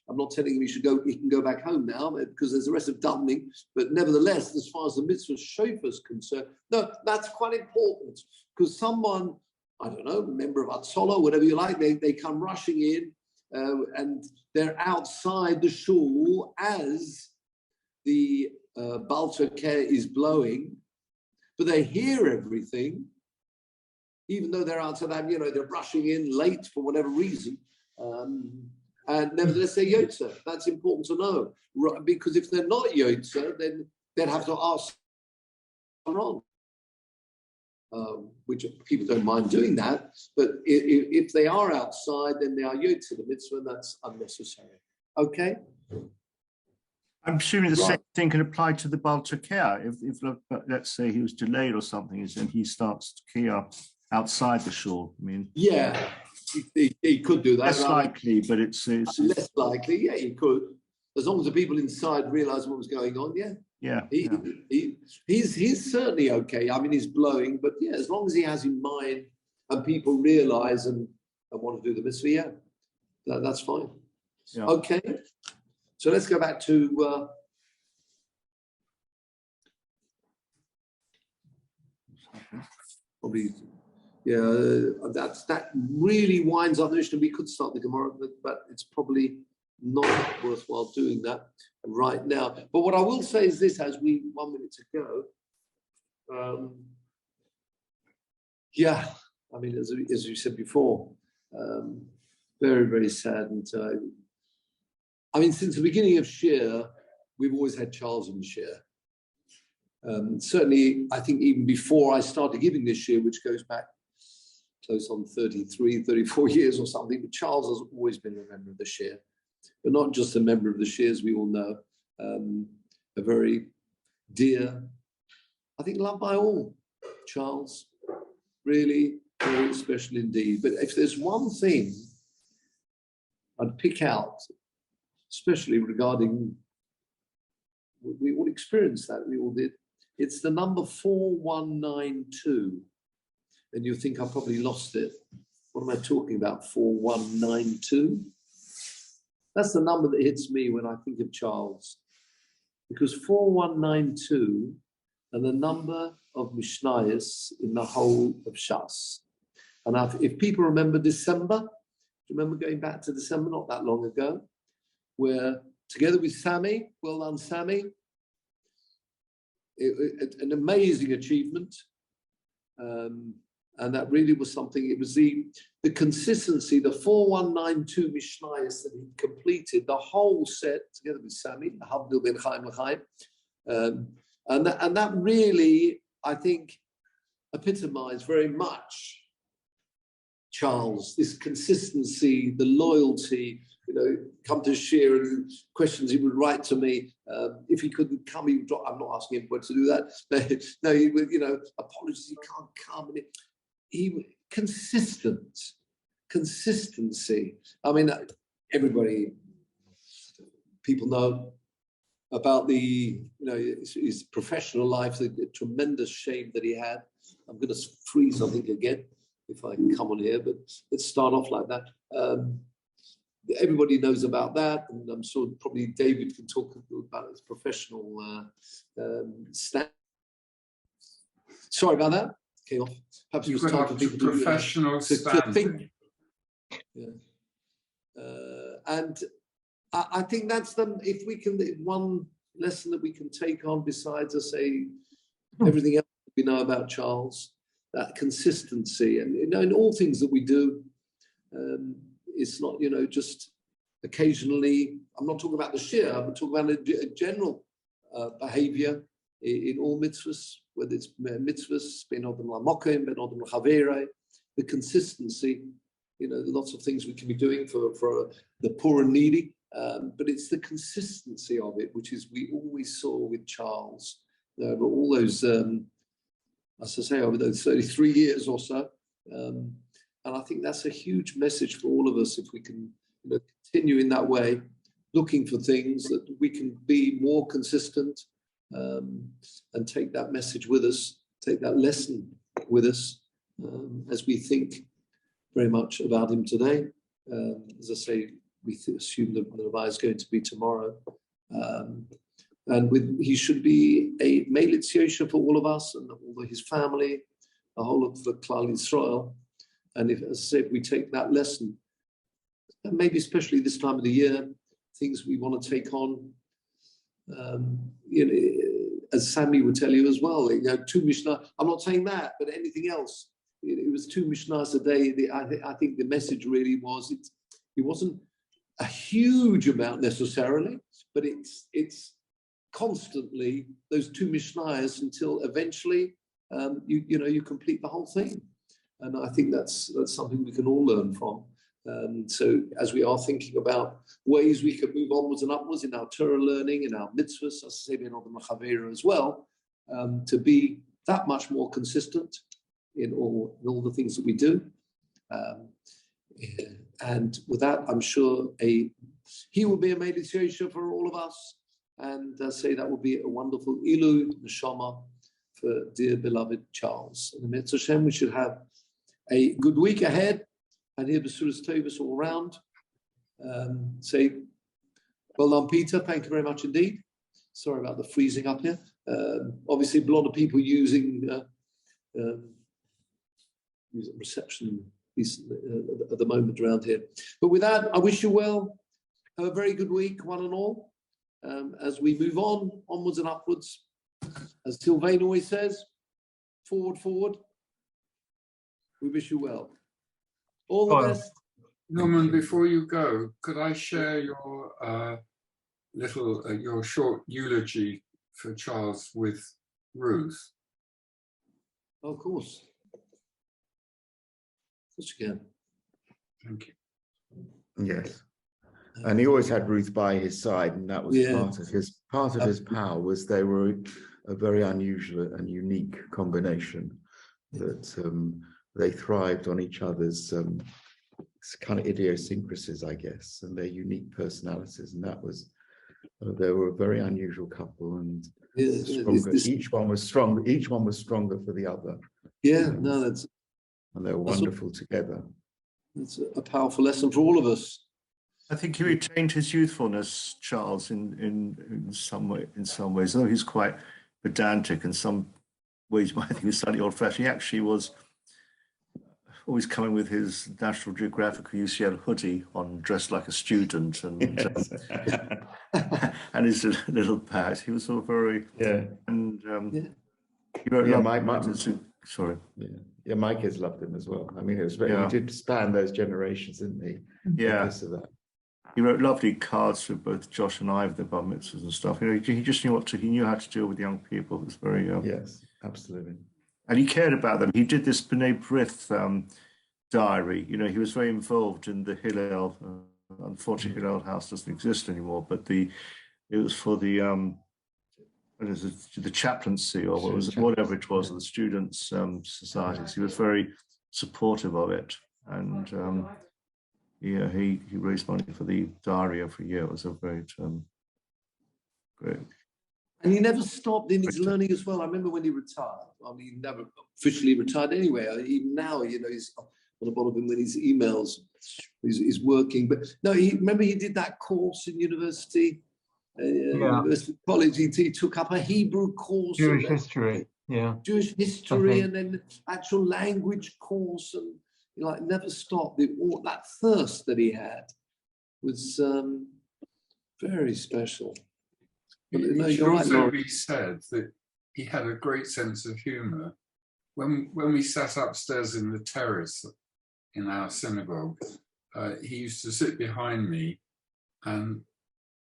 I'm not telling him he can go back home now because there's the rest of davening, but nevertheless, as far as the mitzvah shofar is concerned, no, that's quite important because someone, I don't know, a member of Atzola, whatever you like, they come rushing in and they're outside the shul as the Balter Care is blowing, but they hear everything. Even though they're outside, they're rushing in late for whatever reason, and nevertheless they're Yotzer. That's important to know, because if they're not Yotzer, then they'd have to ask wrong, which people don't mind doing that. But if they are outside, then they are Yotzer the mitzvah, and that's unnecessary. Okay. I'm assuming the same thing can apply to the Baal Tekeh. If let's say he was delayed or something, and he starts Tekeh outside the shul. I mean, yeah, he could do that. Less likely, but it's less likely. Yeah, he could, as long as the people inside realize what was going on. Yeah, he's certainly okay. I mean, he's blowing, but yeah, as long as he has in mind and people realize and want to do the mitzvah, yeah, that's fine. Yeah. Okay, so let's go back to. Probably. Yeah, that really winds up the Mishnah. We could start the Gemara, but it's probably not worthwhile doing that right now. But what I will say is this: as we 1 minute to go, yeah, I mean, as you said before, very, very sad. And I mean, since the beginning of Shiur, we've always had Charles in Shiur. Certainly, I think even before I started giving this Shiur, which goes back close on 33, 34 years or something, but Charles has always been a member of the Shiur, but not just a member of the Shiur, as we all know, a very dear, I think loved by all, Charles, really very special indeed. But if there's one thing I'd pick out, especially regarding, we all experienced that, we all did, it's the number 4192. And you think I probably lost it. What am I talking about? 4192? That's the number that hits me when I think of Charles. Because 4192 are the number of Mishnayos in the whole of Shas. And if people remember December, do you remember going back to December not that long ago, where together with Sammy, well done Sammy, an amazing achievement. And that really was something, it was the consistency, the 4192 Mishnayos that he completed, the whole set together with Sami, Havdil ben Chaim L'Chaim. And that really, I think, epitomized very much Charles, this consistency, the loyalty, come to Shiur and questions he would write to me. If he couldn't come, he would drop. I'm not asking him to do that. No, he would, apologies, he can't come. He consistency. I mean, people know about his professional life, the tremendous shame that he had. I'm going to freeze, I think, again, if I can come on here, but let's start off like that. Everybody knows about that, and I'm sure probably David can talk about his professional stand. Sorry about that. Came off. Perhaps it was time for people to professional standing. Yeah. And I think that's if we can, one lesson that we can take on besides, I say, everything else we know about Charles, that consistency, and in all things that we do, it's not, just occasionally. I'm not talking about the Shiur, I'm talking about a general behavior in all mitzvahs, whether it's mitzvahs, ben odom lamokim, ben odom l'chaverei, the consistency. Lots of things we can be doing for the poor and needy, but it's the consistency of it, which is we always saw with Charles. All those, as I say, over those 33 years or so. And I think that's a huge message for all of us if we can continue in that way, looking for things that we can be more consistent and take that message with us, take that lesson with us as we think very much about him today. As I say, we assume that the Rabbi is going to be tomorrow. And he should be a Melitz Yosha for all of us and all of his family, the whole of the Klal Yisrael. And if, as I said, we take that lesson, and maybe especially this time of the year, things we want to take on, as Sammy would tell you as well, 2 Mishnah. I'm not saying that, but anything else. It was 2 Mishnahs a day. I think the message really was, it wasn't a huge amount necessarily, but it's constantly those 2 Mishnahs until eventually you complete the whole thing. And I think that's something we can all learn from. So as we are thinking about ways we can move onwards and upwards in our Torah learning, in our mitzvahs, as I say, in the Machavera as well, to be that much more consistent in all the things that we do. And with that, I'm sure he will be a Melitz Yosha for all of us. And say that will be a wonderful Ilu Neshama for dear beloved Charles. And the Mitzvah Hashem, we should have a good week ahead. And here, Basuras Tovus all around. Say, well done, Peter. Thank you very much indeed. Sorry about the freezing up here. Obviously, a lot of people using reception at the moment around here. But with that, I wish you well. Have a very good week, one and all. As we move onwards and upwards. As Sylvain always says, forward. We wish you well. All the best. Norman, before you go, could I share your your short eulogy for Charles with Ruth? Oh, of course. Such again. Thank you. Yes. And he always had Ruth by his side, and that was part of his power was they were a very unusual and unique combination that they thrived on each other's kind of idiosyncrasies, I guess, and their unique personalities, and that was they were a very unusual couple, and each one was strong. Each one was stronger for the other. Yeah, and they were wonderful together. It's a powerful lesson for all of us. I think he retained his youthfulness, Charles, in some ways. Though he's quite pedantic in some ways, I think he was slightly old-fashioned. He actually was always coming with his National Geographic UCL hoodie on, dressed like a student, and and his little pat. He was so very and he wrote sorry. Yeah, my kids loved him as well. I mean, it was very, he did span those generations, didn't he? Yeah. Because of that. He wrote lovely cards for both Josh and I with the bar mitzvahs and stuff. He just knew he knew how to deal with young people. It was very yes, absolutely. And he cared about them. He did this B'nai B'rith diary. He was very involved in the Hillel. Unfortunately, Hillel House doesn't exist anymore. But it was for the chaplaincy or whatever it was of the students' societies. He was very supportive of it, and he raised money for the diary every year. It was a great. And he never stopped in his learning as well. I remember when he retired. I mean, he never officially retired anyway. Even now, he's on the bottom of him when his emails, he's working. But no, remember he did that course in university. University College, he took up a Hebrew course. Jewish history, Jewish history, and then actual language course, and never stopped. That thirst that he had was very special. But, it should also be said that he had a great sense of humour. When we sat upstairs in the terrace in our synagogue, he used to sit behind me and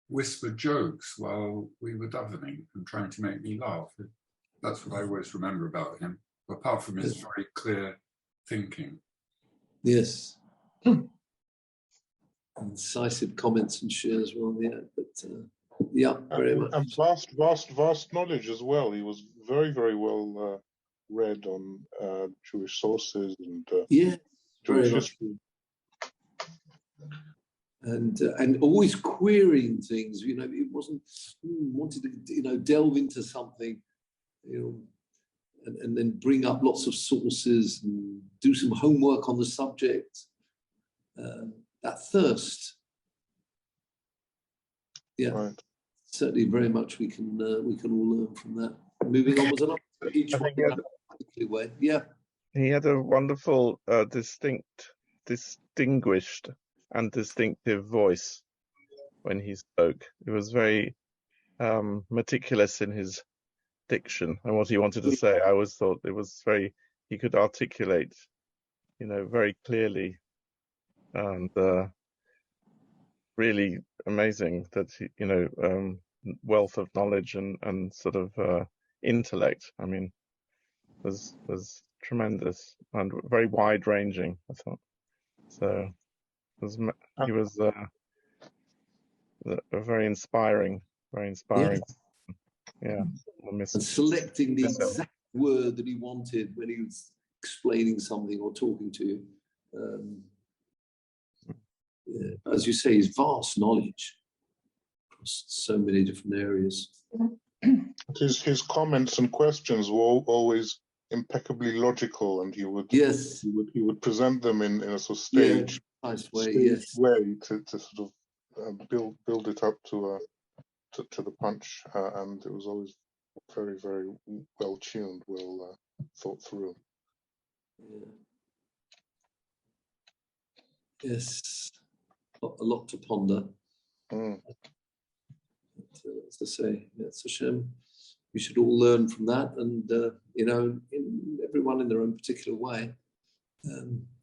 whisper jokes while we were davening and trying to make me laugh. That's what I always remember about him, apart from his very clear thinking. Yes. Incisive comments and shares as well, very much. And vast knowledge as well. He was very, very well read on Jewish sources and Jewish history. And always querying things, it wasn't wanted to delve into something, and then bring up lots of sources and do some homework on the subject. that thirst. Yeah, Right. certainly very much we can all learn from that. Moving on was another each one in a particular way. Yeah. He had a wonderful, distinguished and distinctive voice when he spoke. It was very meticulous in his diction and what he wanted to say. I always thought it was he could articulate, very clearly, and really amazing that he, wealth of knowledge and sort of intellect. I mean, was tremendous and very wide ranging, I thought. So he was very inspiring. Yeah. And selecting the exact word that he wanted when he was explaining something or talking to you. As you say, his vast knowledge across so many different areas. His comments and questions were always impeccably logical, and he would present them in a sort of stage way to sort of build it up to the punch, and it was always very, very well tuned, well thought through. Yes, a lot to ponder. But, as I say, it's a shame. We should all learn from that, and everyone in their own particular way,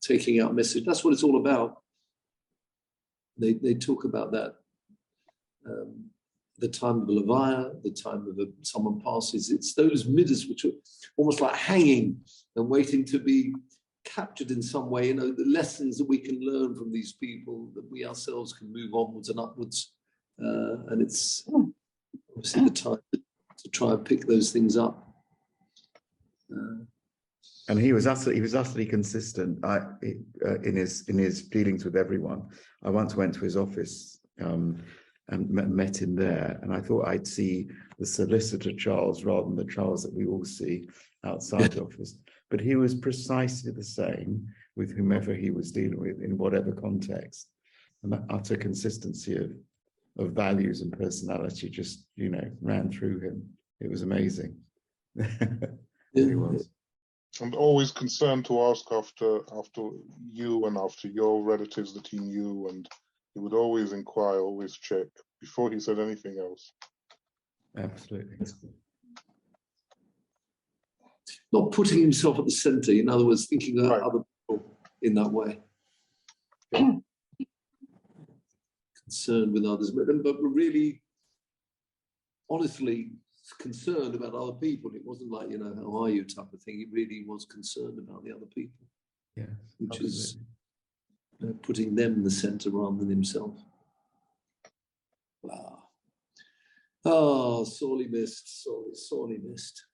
taking out message. That's what it's all about. They talk about that. The time of a levaya, the time of someone passes. It's those middas which are almost like hanging and waiting to be captured in some way. The lessons that we can learn from these people, that we ourselves can move onwards and upwards. And it's obviously the time to try and pick those things up. And he was utterly consistent in his dealings with everyone. I once went to his office and met him there, and I thought I'd see the solicitor Charles rather than the Charles that we all see outside the office. But he was precisely the same with whomever he was dealing with in whatever context, and that utter consistency of values and personality just ran through him. It was amazing. He was. And always concerned to ask after you and after your relatives that he knew, and he would always inquire, always check before he said anything else. Absolutely. Not putting himself at the center, in other words, thinking of other people in that way. Concerned with others, but really, honestly, concerned about other people. It wasn't like, how are you type of thing. He really was concerned about the other people. Yes, which absolutely. is putting them in the center rather than himself. Wow. Oh, sorely missed, sorely missed.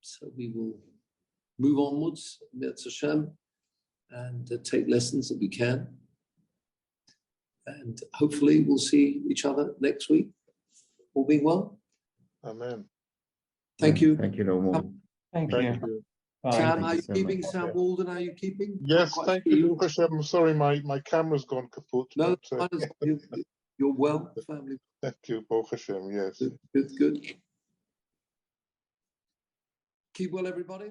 So we will move onwards, Mirz Hashem, and take lessons that we can. And hopefully we'll see each other next week. All being well. Amen. Thank you. Thank you, Norman. Thank you. Sam, are you keeping? Sam Walden, are you keeping? Yes, thank you. I'm sorry, my camera's gone kaput. No, you're well, family. Thank you, Baruch Hashem, yes. Good. Keep well, everybody.